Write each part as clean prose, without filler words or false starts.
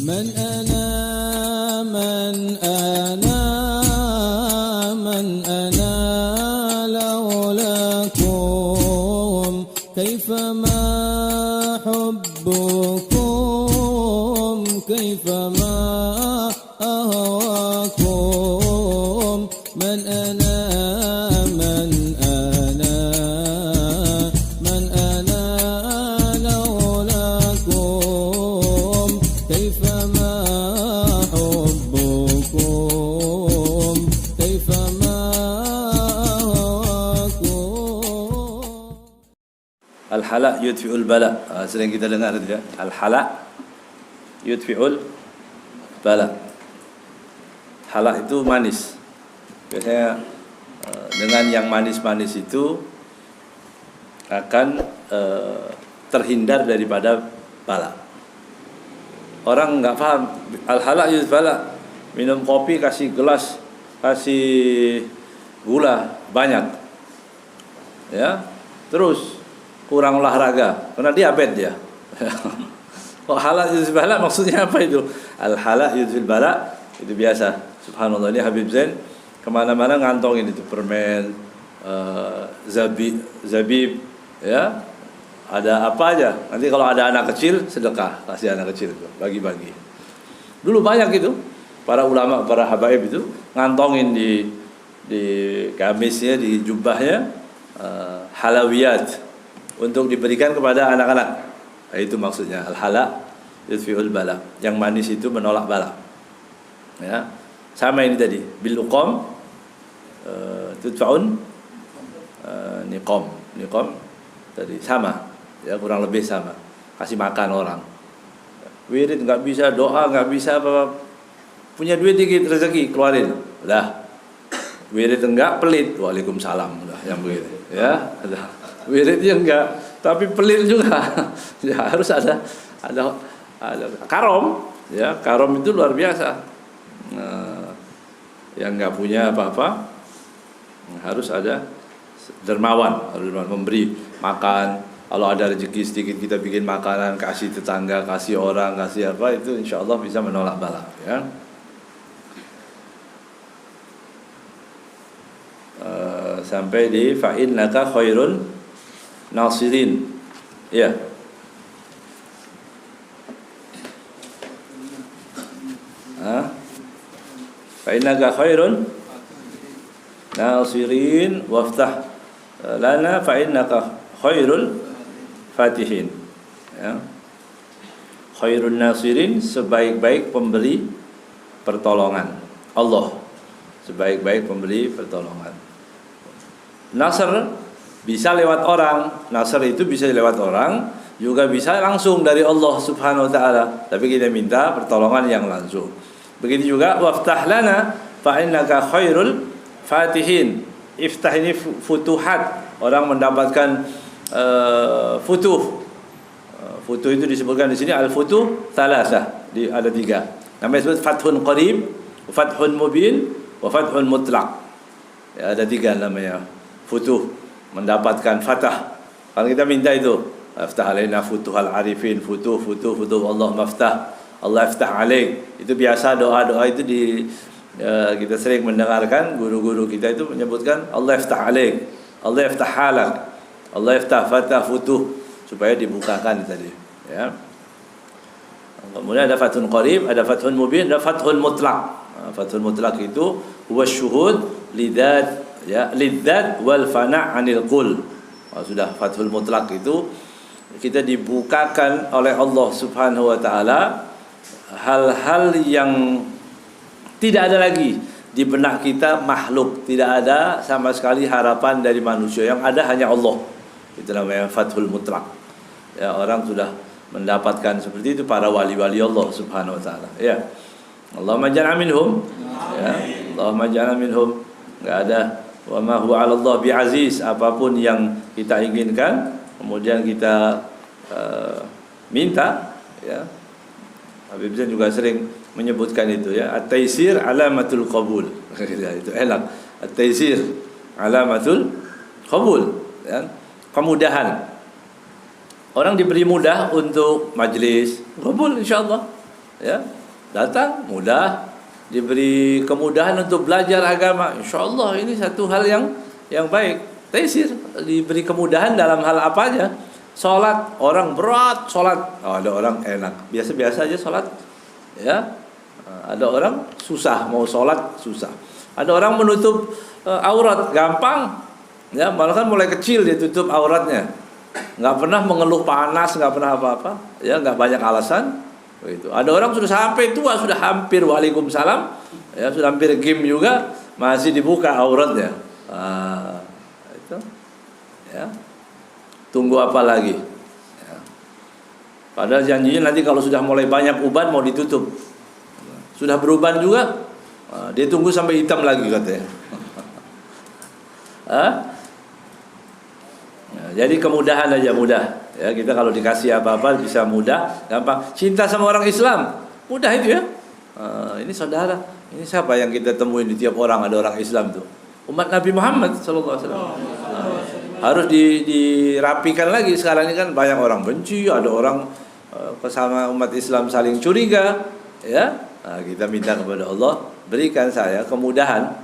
من أنا من أنا من أنا لولاكم كيفما حبكم كيفما أهواكم من أنا من أنا من أنا لولاكم كيفما حبكم كيفما أهواكم. Al-hala yudfi'ul bala. Sering kita dengar tidak? Al-hala yudfi'ul bala. Hala itu manis. Biasanya dengan yang manis-manis itu akan terhindar daripada bala. Orang nggak paham. Al-hala yudfi'ul bala. Minum kopi kasih gelas, kasih gula banyak. Ya. Terus kurang olahraga karena diabetes dia. Kok halal yudfil bala maksudnya apa itu? Al halal yudfil bala itu biasa. Subhanallah, ini Habib Zain kemana-mana ngantongin itu permen, zabib, ya. Ada apa aja. Nanti kalau ada anak kecil sedekah, kasih anak kecil itu, bagi-bagi. Dulu banyak itu para ulama, para habaib itu ngantongin di gamisnya, di jubahnya halawiyat untuk diberikan kepada anak-anak. Nah, itu maksudnya al-hala yudfi'ul bala. Yang manis itu menolak bala. Ya. Sama ini tadi, bil uqam tudfa'un niqam. Niqam tadi sama. Ya, kurang lebih sama. Kasih makan orang. Wirid enggak bisa, doa enggak bisa, apa punya duit dikit rezeki keluarin. Udah. Wirid enggak, pelit. Waalaikumsalam. Udah yang begitu. Ya, udah. Wiridnya enggak, tapi pelit juga. Ya, harus ada karom, ya. Karom itu luar biasa. Yang enggak punya apa-apa harus ada dermawan, harus memberi makan. Kalau ada rezeki sedikit kita bikin makanan, kasih tetangga, kasih orang, kasih apa, itu insyaallah bisa menolak bala, ya. Sampai di fa'in laka khairun nasirin, ya. Fa'inaka khairun nasirin waftah lana fa'innaka khairul fatihin, ya. Khairun nasirin, sebaik-baik pemberi pertolongan Allah, sebaik-baik pemberi pertolongan. Nasr bisa lewat orang, nasr itu bisa lewat orang, juga bisa langsung dari Allah Subhanahu wa taala. Tapi kita minta pertolongan yang langsung. Begitu juga waftah lana fa innaka khairul fatihin. Iftah ini futuhat, orang mendapatkan futuh. Futuh itu disebutkan di sini al-futuh thalatha, ada 3. Namanya disebut fathun qarib, fathun mubin, wa fathun mutlaq. Ya, ada 3 namanya. Futuh, mendapatkan fatah. Kalau kita minta itu, aftah alaina futuhal arifin, futuh Allah maftah, Allah iftah alaik. Itu biasa doa-doa itu kita sering mendengarkan guru-guru kita itu menyebutkan Allah iftah alaik, Allah iftah halak, Allah iftah fatah futuh, supaya dibukakan tadi, ya. Kemudian ada fathun qarib, ada fathun mubin, ada fathun mutlaq. Fathun mutlaq itu huwa syuhud lidzat, ya, lidzat wal fana' anil qul. Sudah fathul mutlaq itu kita dibukakan oleh Allah Subhanahu wa taala hal-hal yang tidak ada lagi di benak kita makhluk, tidak ada sama sekali harapan dari manusia, yang ada hanya Allah. Itu namanya fathul mutlaq. Ya, orang sudah mendapatkan seperti itu, para wali-wali Allah Subhanahu wa taala, ya. Allahumma ja'alna minhum. Ya, Allahumma ja'alna minhum. Enggak ada wa ma huwa 'ala Allah bi'aziz, apapun yang kita inginkan kemudian kita minta, ya. Habib Zain juga sering menyebutkan itu, ya. At-taisir alamatul qabul. Itu enak. At-taisir alamatul qabul, ya. Kemudahan. Orang diberi mudah untuk majlis, qabul insyaallah. ya, datang mudah, diberi kemudahan untuk belajar agama. Insyaallah ini satu hal yang baik. Taisir, diberi kemudahan dalam hal apa aja. Salat, orang berat salat, ada orang enak, biasa-biasa aja salat. Ya. Ada orang susah mau salat, susah. Ada orang menutup aurat gampang. Ya, malah kan mulai kecil dia tutup auratnya. Nggak pernah mengeluh panas, nggak pernah apa-apa. Ya, nggak banyak alasan. Begitu. Ada orang sudah sampai tua, sudah hampir waalaikumsalam, ya sudah hampir game juga, masih dibuka auratnya. Itu, ya. Tunggu apa lagi? Ya. Padahal janjinya nanti kalau sudah mulai banyak uban mau ditutup. Sudah beruban juga, dia tunggu sampai hitam lagi katanya. Nah, jadi kemudahan aja mudah. Ya, kita kalau dikasih apa-apa bisa mudah, gampang. Cinta sama orang Islam, mudah itu ya. Ini saudara, ini siapa yang kita temuin di tiap orang, ada orang Islam tuh. Umat Nabi Muhammad sallallahu alaihi wasallam. Harus dirapikan lagi. Sekarang ini kan banyak orang benci, ada orang bersama umat Islam saling curiga, ya. Nah, kita minta kepada Allah, berikan saya kemudahan.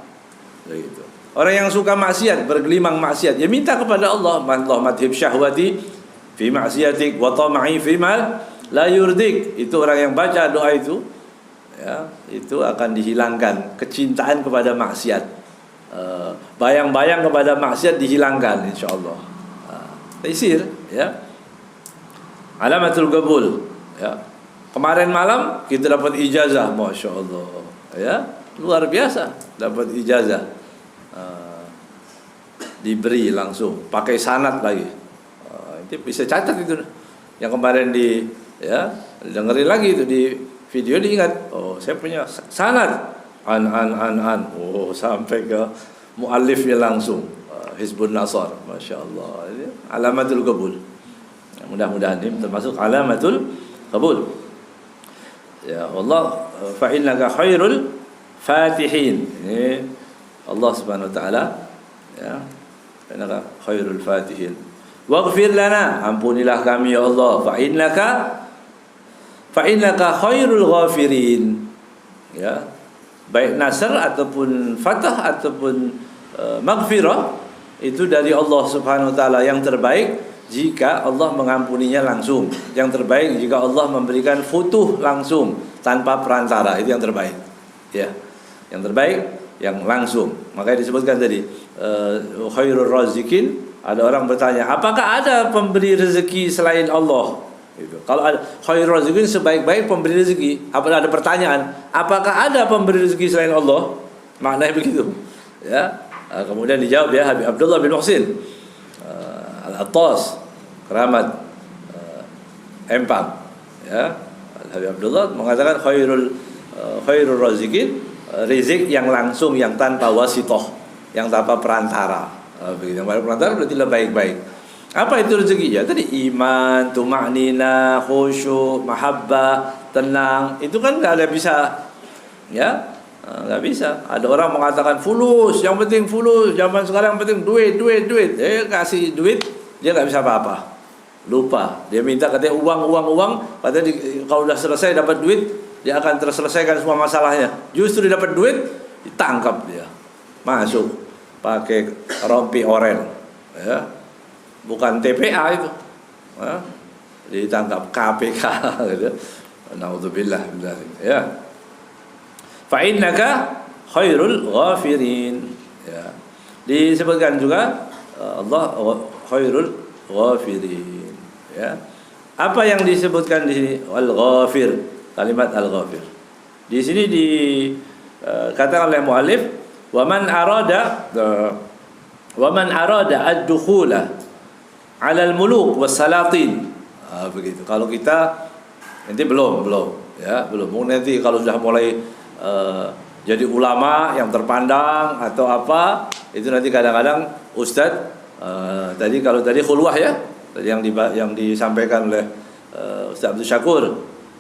Begitu. Orang yang suka maksiat, bergelimang maksiat, ya minta kepada Allah, Allah madhib syahwati fi maksiatik wa tama'i fi ma la yurdik. Itu orang yang baca doa itu, ya, itu akan dihilangkan kecintaan kepada maksiat. Bayang-bayang kepada maksiat dihilangkan insyaallah. Taisir, ya. Alamatul qabul, ya. Kemarin malam kita dapat ijazah, masyaallah, ya. Luar biasa dapat ijazah. Diberi langsung, pakai sanad lagi. Itu bisa catat itu. Yang kemarin ya, dengerin lagi itu di video, diingat. Oh, saya punya sanad. An. Oh, sampai ke muallifnya langsung. Hizbun Nasar, masyaallah. Ini alamatul qabul. Mudah-mudahan ini termasuk alamatul qabul. Ya Allah, fa innaka khairul fatihin. Ini Allah Subhanahu wa taala, ya. Fa innaka khairul fatihin. Waghfir lana, ampunilah kami ya Allah. Fa innaka khairul ghafirin. Ya. Baik nasr ataupun fatah ataupun maghfirah itu dari Allah Subhanahu wa taala. Yang terbaik jika Allah mengampuninya langsung. Yang terbaik jika Allah memberikan futuh langsung tanpa perantara, itu yang terbaik. Ya. Yang terbaik yang langsung. Makanya disebutkan tadi khairur razikin. Ada orang bertanya, apakah ada pemberi rezeki selain Allah? Gitu. Kalau ada khairur razikin, sebaik-baik pemberi rezeki. Apakah ada pertanyaan, apakah ada pemberi rezeki selain Allah? Maknanya begitu. Ya. Kemudian dijawab ya Habib Abdullah bin Muhsin Al-Attas, keramat Empang. Ya. Habib Abdullah mengatakan khairul razikin, rizq yang langsung, yang tanpa wasitoh, yang tanpa perantara. Begitu. Yang tanpa perantara berarti lebih baik-baik. Apa itu rezeki? Ya tadi iman, tuma'nina, khusyuk, mahabbah, tenang. Itu kan nggak ada bisa, ya nggak bisa. Ada orang mengatakan fulus, yang penting fulus. Zaman sekarang yang penting duit. Kasih duit, dia nggak bisa apa-apa. Lupa. Dia minta katanya uang. Katanya kalau udah selesai dapat duit, dia akan terselesaikan semua masalahnya. Justru dia dapat duit, ditangkap dia, masuk pakai rompi oranye, ya. Bukan TPA itu, ya. Ditangkap KPK gitu. Naudzubillah, ya. Fa innaka khairul ghafirin, ya. Disebutkan juga Allah khairul ghafirin, ya. Apa yang disebutkan di sini al-ghafir, kalimat al-ghafir. Di sini dikatakan oleh muallif, wa man arada ad-dukhula 'ala al-muluk was-salatin. Begitu. Kalau kita nanti belum, ya, belum. Nanti kalau sudah mulai jadi ulama yang terpandang atau apa, itu nanti kadang-kadang ustaz tadi khulwah ya, tadi yang disampaikan oleh Ustaz Abdul Syakur,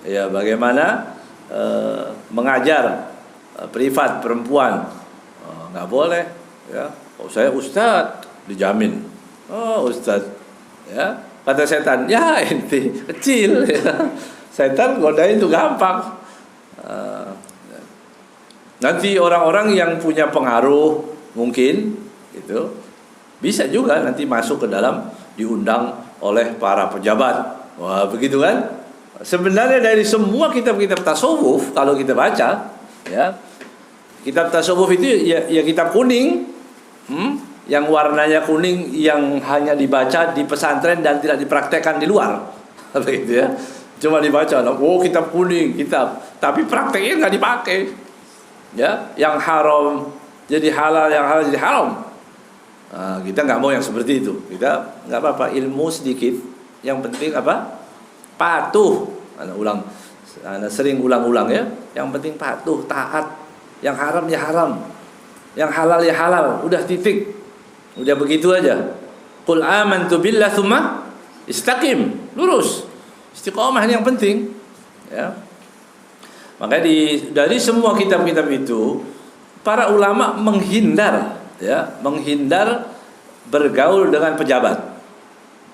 ya, bagaimana mengajar privat perempuan. Nggak boleh, ya. Oh, saya ustaz, dijamin. Oh, ustaz, ya. Kata setan, ya inti kecil, ya. Setan godain itu gampang. Nanti orang-orang yang punya pengaruh mungkin gitu bisa juga nanti masuk ke dalam diundang oleh para pejabat. Wah, begitu kan? Sebenarnya dari semua kitab-kitab tasawuf kalau kita baca, ya, kitab tasawuf itu ya kitab kuning, yang warnanya kuning, yang hanya dibaca di pesantren dan tidak dipraktekkan di luar, begitu ya. Cuma dibaca, oh kitab kuning, kitab, tapi prakteknya nggak dipakai. Ya, yang haram jadi halal, yang halal jadi haram. Nah, kita nggak mau yang seperti itu. Kita nggak apa-apa, ilmu sedikit. Yang penting apa? Patuh. Anda sering ulang-ulang ya. Yang penting patuh, taat. Yang haram ya haram, yang halal ya halal. Udah titik. Udah begitu aja. Qul amantu billah tsumma istaqim. Lurus. Istiqomah yang penting. Ya. Maka dari semua kitab-kitab itu para ulama menghindar bergaul dengan pejabat.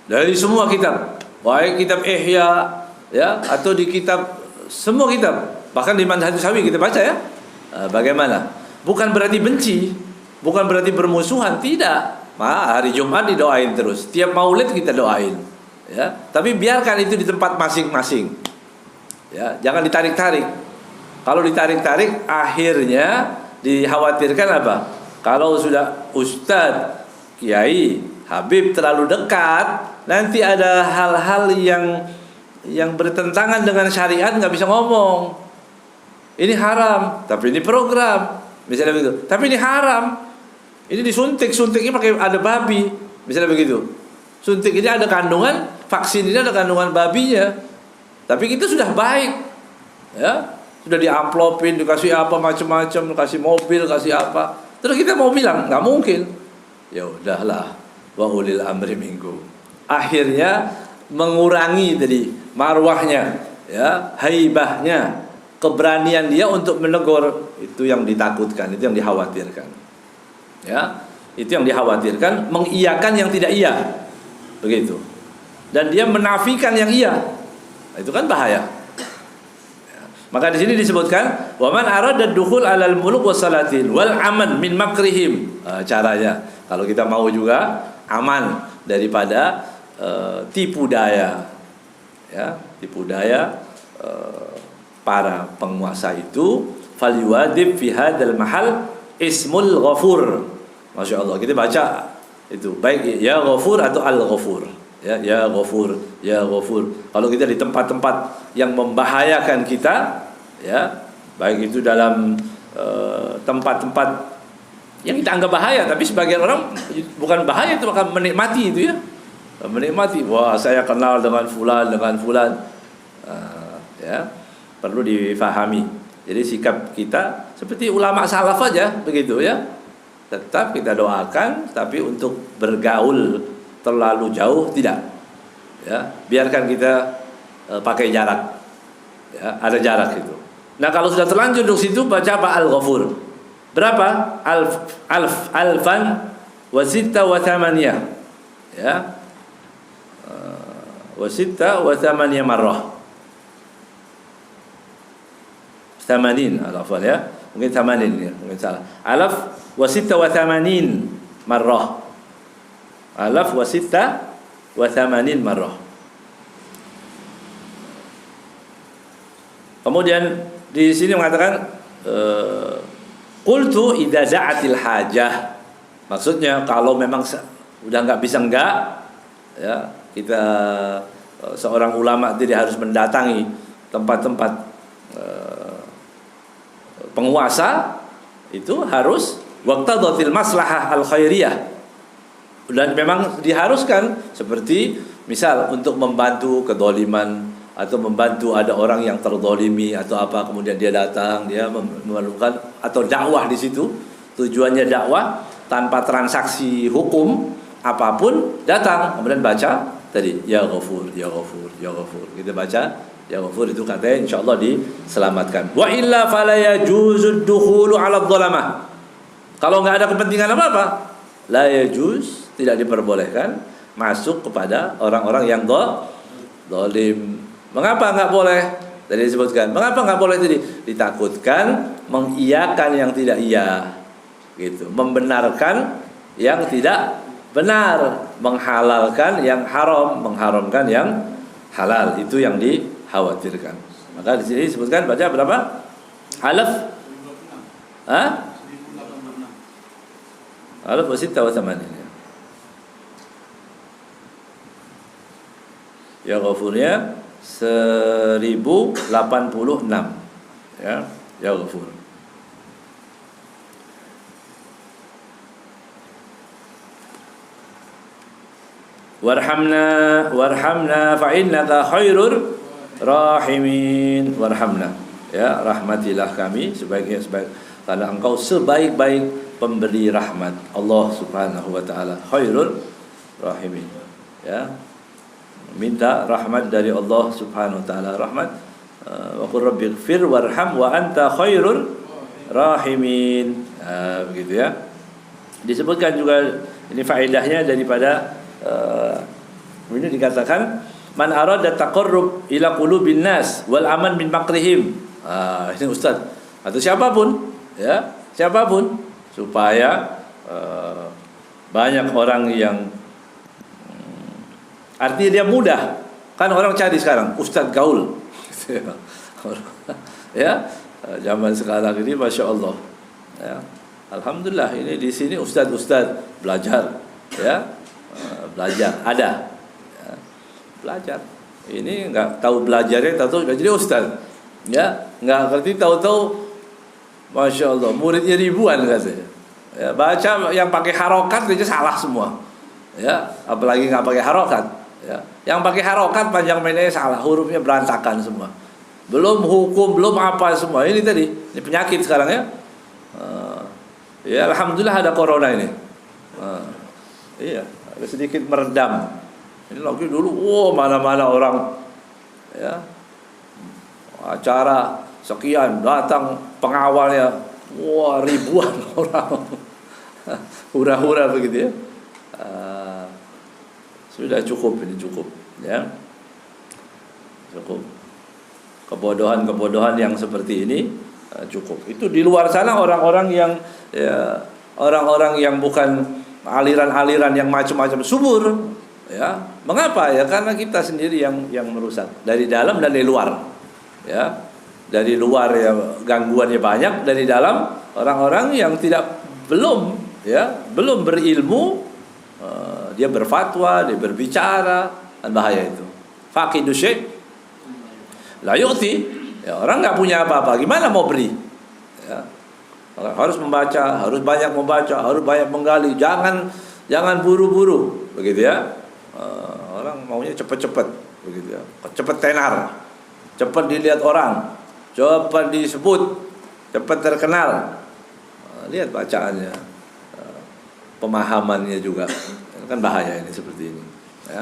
Dari semua kitab, baik kitab Ihya ya atau di kitab semua kitab, bahkan di Manhajus Sawi kita baca ya. Bagaimana? Bukan berarti benci, bukan berarti bermusuhan, tidak. Hari Jumat didoain terus, tiap Maulid kita doain. Ya, tapi biarkan itu di tempat masing-masing. Ya, jangan ditarik-tarik. Kalau ditarik-tarik akhirnya dikhawatirkan apa? Kalau sudah ustadz, kiai, habib terlalu dekat, nanti ada hal-hal yang bertentangan dengan syariat nggak bisa ngomong. Ini haram, tapi ini program, misalnya begitu. Tapi ini haram. Ini suntiknya pakai ada babi, misalnya begitu. Suntik ini ada kandungan, vaksin ini ada kandungan babinya. Tapi kita sudah baik. Ya. Sudah diamplopin, dikasih apa macam-macam, dikasih mobil, kasih apa. Terus kita mau bilang, nggak mungkin. Ya udahlah, wa ulil amri minkum. Akhirnya mengurangi tadi marwahnya, ya, haibahnya, keberanian dia untuk menegur. Itu yang ditakutkan, itu yang dikhawatirkan. Ya, itu yang dikhawatirkan, mengiyakan yang tidak iya. Begitu. Dan dia menafikan yang iya. Itu kan bahaya. Maka di sini disebutkan waman arada dukhul alal muluk wassalatin wal aman min makrihim. Caranya kalau kita mau juga aman daripada tipu daya, ya, tipu daya para penguasa itu, falyuadib fi hadzal mahal ismul ghafur. Masya Allah, kita baca itu baik ya ghafur atau al ghafur. Ya ghafur, ya ghafur. Kalau kita di tempat-tempat yang membahayakan kita, ya, baik itu dalam tempat-tempat yang kita anggap bahaya, tapi sebagian orang bukan bahaya, itu akan menikmati itu ya, menikmati. Wah, saya kenal dengan fulan, ya, perlu difahami. Jadi sikap kita seperti ulama salaf aja, begitu ya. Tetap kita doakan, tapi untuk bergaul terlalu jauh tidak. Ya, biarkan kita pakai jarak. Ya, ada jarak itu. Nah, kalau sudah terlanjur di situ baca apa? Al-Ghafur. Berapa? Alfan wa sitta wa thamaniyah. Ya. Wa sitta wa thamaniyah marrah. Thamanin al-afal ya. Mungkin thamanin ya, mungkin salah. Alaf wa sitta wa thamanin marrah. Alaf wa sitta wa thamanin marrah. Kemudian di sini mengatakan qultu idza za'atil hajah. Maksudnya kalau memang udah enggak bisa enggak, ya, kita seorang ulama tidak harus mendatangi tempat-tempat penguasa, itu harus waqtadatil maslahah al khairiyah. Dan memang diharuskan, seperti misal untuk membantu kedoliman atau membantu ada orang yang terdolimi atau apa, kemudian dia datang, dia memerlukan, atau dakwah di situ, tujuannya dakwah tanpa transaksi hukum apapun, datang kemudian baca tadi ya Ghafur, ya Ghafur, ya Ghafur, kita baca ya Ghafur, itu katanya insyaallah diselamatkan. Wa illa fala yajuzud dukhulu 'ala dhalamah. Kalau enggak ada kepentingan apa-apa, la yajuz, tidak diperbolehkan masuk kepada orang-orang yang zalim. Mengapa enggak boleh? Tadi disebutkan. Mengapa nggak boleh tadi? Ditakutkan mengiyakan yang tidak iya, gitu. Membenarkan yang tidak benar, menghalalkan yang haram, mengharamkan yang halal. Itu yang dikhawatirkan. Maka di sini disebutkan baca berapa? Alaf? Hah? Alaf wasita wa thamanin. Ya ghafurnya 1086 ya, ya ghafur. Warhamna fa innaka khairur rahimin. Warhamna, ya, rahmatilah kami sebaik-baik karena engkau sebaik-baik pemberi rahmat. Allah Subhanahu wa taala khairur rahimin, ya. Minta rahmat dari Allah Subhanahu wa taala, rahmat. Wa qur rabbighfir warham wa anta khairur rahimin. Begitu ya. Disebutkan juga ini faedahnya daripada ini dikatakan man arada taqarrub ila qulubin nas wal aman min makrihim. Ini ustaz atau siapapun, ya, siapapun, supaya banyak orang yang artinya dia mudah. Kan orang cari sekarang ustaz gaul. Ya, zaman sekarang ini Masya Allah, ya. Alhamdulillah ini di sini ustaz-ustaz belajar, ya, belajar ada, ya, belajar. Ini nggak tahu belajarnya, tahu jadi ustaz, ya, nggak ngerti, tahu-tahu Masya Allah muridnya ribuan katanya, ya, baca yang pakai harokat aja salah semua, ya, apalagi nggak pakai harokat, ya, yang pakai harokat panjang pendeknya salah, hurufnya berantakan semua, belum hukum, belum apa semua. Ini tadi, ini penyakit sekarang, ya. Ya alhamdulillah ada corona ini. Iya, ada sedikit meredam. Ini lagi dulu, mana-mana orang, ya, acara sekian datang pengawalnya, ribuan orang, hura-hura begitu, ya. Sudah cukup, ini cukup, ya, cukup. Kebodohan-kebodohan yang seperti ini cukup. Itu di luar sana orang-orang yang, ya, orang-orang yang bukan aliran-aliran yang macam-macam subur, ya. Mengapa? Ya karena kita sendiri yang merusak dari dalam dan dari luar, ya. Dari luar ya gangguannya banyak, dari dalam orang-orang yang belum berilmu, dia berfatwa, dia berbicara, dan bahaya itu. Faqidu syai' la yu'ti. Ya, orang nggak punya apa-apa, gimana mau beri? Ya. Harus membaca, harus banyak membaca, harus banyak menggali. Jangan buru-buru, begitu ya. Orang maunya cepet-cepet, begitu ya. Cepet tenar, cepet dilihat orang, cepet disebut, cepet terkenal. Lihat bacaannya, pemahamannya juga, kan bahaya ini seperti ini. Ya.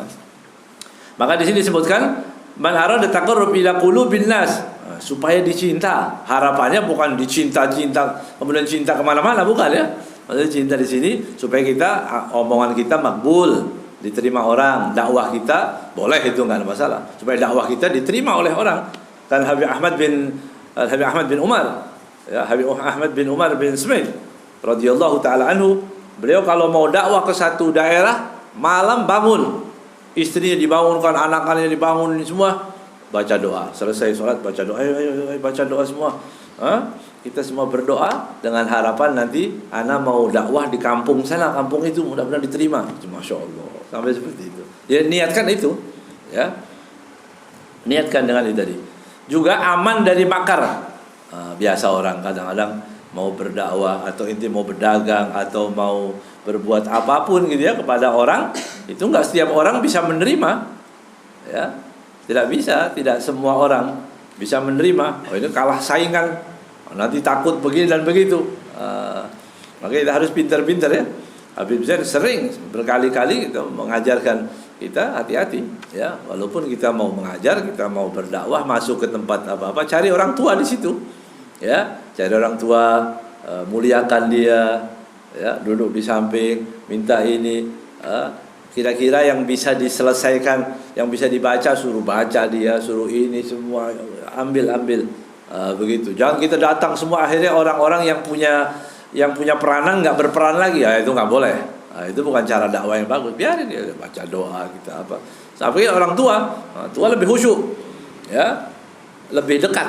Maka di sini disebutkan man arada taqarrub ila qulubin nas, supaya dicinta. Harapannya bukan dicinta-cinta kemudian cinta kemana-mana, bukan, ya. Maksudnya cinta di sini supaya kita, omongan kita makbul, diterima orang, dakwah kita boleh, itu nggak ada masalah. Supaya dakwah kita diterima oleh orang. Dan Habib Ahmad bin Umar, ya, Habib Ahmad bin Umar bin Smith radhiyallahu taala anhu, beliau kalau mau dakwah ke satu daerah, malam bangun, istrinya dibangunkan, anak-anaknya dibangun, semua baca doa. Selesai sholat baca doa, ayo baca doa semua. Kita semua berdoa dengan harapan nanti anak mau dakwah di kampung sana, kampung itu mudah-mudahan diterima. Masya Allah, sampai seperti itu. Dia niatkan itu, ya, niatkan dengan itu tadi. Juga aman dari makar. Biasa orang kadang-kadang mau berdakwah atau inti mau berdagang atau mau berbuat apapun gitu ya kepada orang, itu enggak setiap orang bisa menerima, ya. Tidak bisa, tidak semua orang bisa menerima. Oh, ini kalah saingan, nanti takut begini dan begitu. Maka kita harus pintar-pintar, ya. Habib Zain sering berkali-kali gitu mengajarkan kita hati-hati, ya. Walaupun kita mau mengajar, kita mau berdakwah, masuk ke tempat apa-apa, cari orang tua di situ, ya. Cari orang tua, muliakan dia, ya. Duduk di samping, minta ini, Kira-kira yang bisa diselesaikan, yang bisa dibaca, suruh baca dia, suruh ini semua, ambil. Begitu. Jangan kita datang semua akhirnya orang-orang yang punya peranan nggak berperan lagi, itu nggak boleh. Itu bukan cara dakwah yang bagus. Biarin dia baca doa kita apa. Sampai orang tua lebih khusyuk, ya, lebih dekat,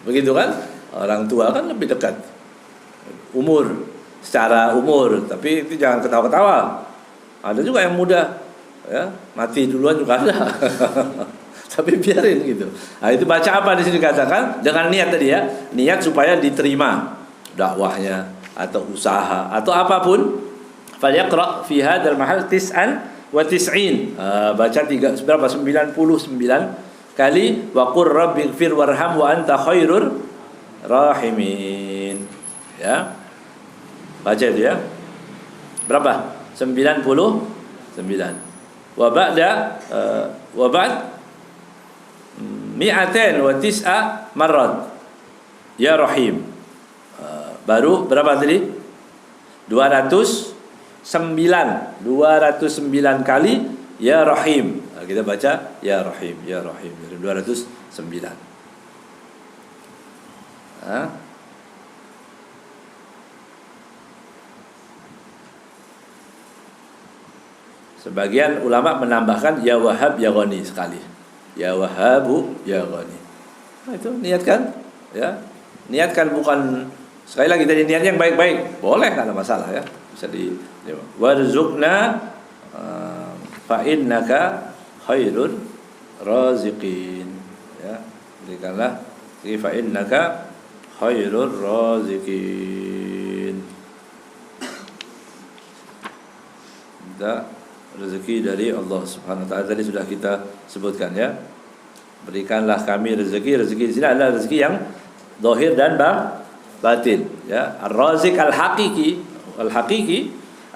begitu kan? Orang tua kan lebih dekat, secara umur, tapi itu jangan ketawa-ketawa. Ada juga yang muda, ya, mati duluan juga ada. Tapi biarin gitu. Nah, itu baca apa di sini dikatakan dengan niat tadi ya, niat supaya diterima dakwahnya atau usaha atau apapun. Falyaqra fi hadzal mahal 99. Baca 99 kali wa qur rabbighfir warham wa anta khairur rahimin. Ya. Baca itu ya. Berapa? 99. Wa ba'd 209 marrat. Ya Rahim. Baru berapa tadi? 209 kali Ya Rahim. Kita baca Ya Rahim, Ya Rahim. 209. Sebagian ulama menambahkan Ya Wahhab Ya Ghani sekali. Ya Wahhabu Ya Ghani. Nah, itu niatkan, ya. Niatkan, bukan sekali lagi tadi niat yang baik-baik. Boleh, enggak ada masalah ya. Bisa warzuqna fa innaka khairur raziqin. Ya, berikanlah fa innaka khairur raziqin. Rezeki dari Allah Subhanahu wa taala tadi sudah kita sebutkan ya. Berikanlah kami rezeki. Rezeki di sini adalah rezeki yang zahir dan batin ya. Ar-raziq al-haqiqi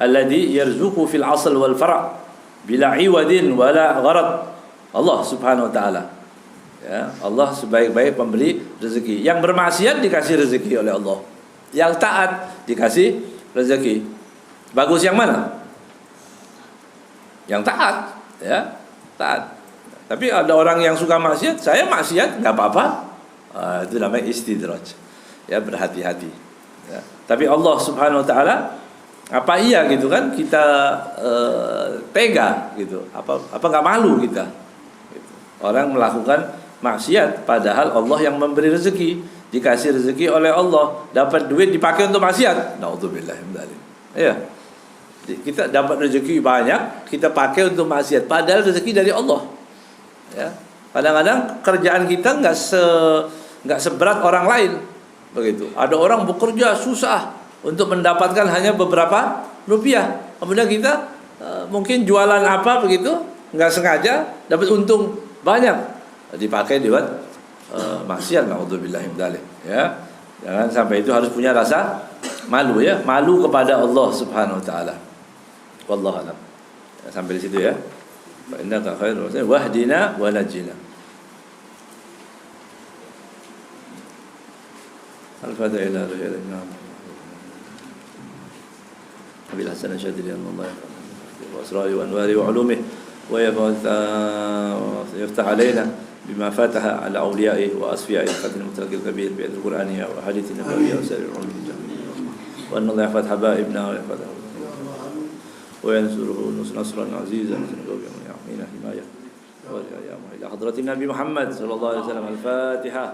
alladhi yarzuqu fil asl wal far' bila iwadin wala gharad. Allah Subhanahu wa taala. Ya, Allah sebaik-baik pemberi rezeki. Yang bermaksiat dikasih rezeki oleh Allah. Yang taat dikasih rezeki. Bagus yang mana? Yang taat, ya, taat. Tapi ada orang yang suka maksiat, saya maksiat nggak apa-apa. Itu namanya istidraj. Ya, berhati-hati. Ya. Tapi Allah Subhanahu wa taala, apa iya gitu kan kita tega gitu? Apa nggak malu kita? Gitu. Orang melakukan maksiat padahal Allah yang memberi rezeki, dikasih rezeki oleh Allah, dapat duit dipakai untuk maksiat. Nauzubillah min dzalik. Ya. Kita dapat rezeki banyak, kita pakai untuk maksiat, padahal rezeki dari Allah. Ya. Kadang-kadang kerjaan kita nggak seberat orang lain, begitu. Ada orang bekerja susah untuk mendapatkan hanya beberapa rupiah, kemudian kita mungkin jualan apa begitu, nggak sengaja dapat untung banyak, dipakai buat maksiat. Nauzubillah min dzalik. Ya. Jangan sampai itu, harus punya rasa malu ya, malu kepada Allah Subhanahu wa taala. Wallahu a'lam. Sampai di situ ya. Fa innaka khairul raziqin wahdina wa najjina. Al-Fatihah ila rasulillah. Abil Hasan Syadili Allah wa asra'i wa anwari wa ulumihi wa yaftah alaina bima fataha ala awliya'ihi wa asfiya'ihi fatil mutlaqil kabir bi al-Qur'aniyya wa hadithin nabawiyya wa sirrul ulumiyya. Wa anna Allah yahfaz habaibna wa yahfaz وينصره نصرا عزيزا يعطينا حماية إلى حضرة النبي محمد صلى الله عليه وسلم. الفاتحة.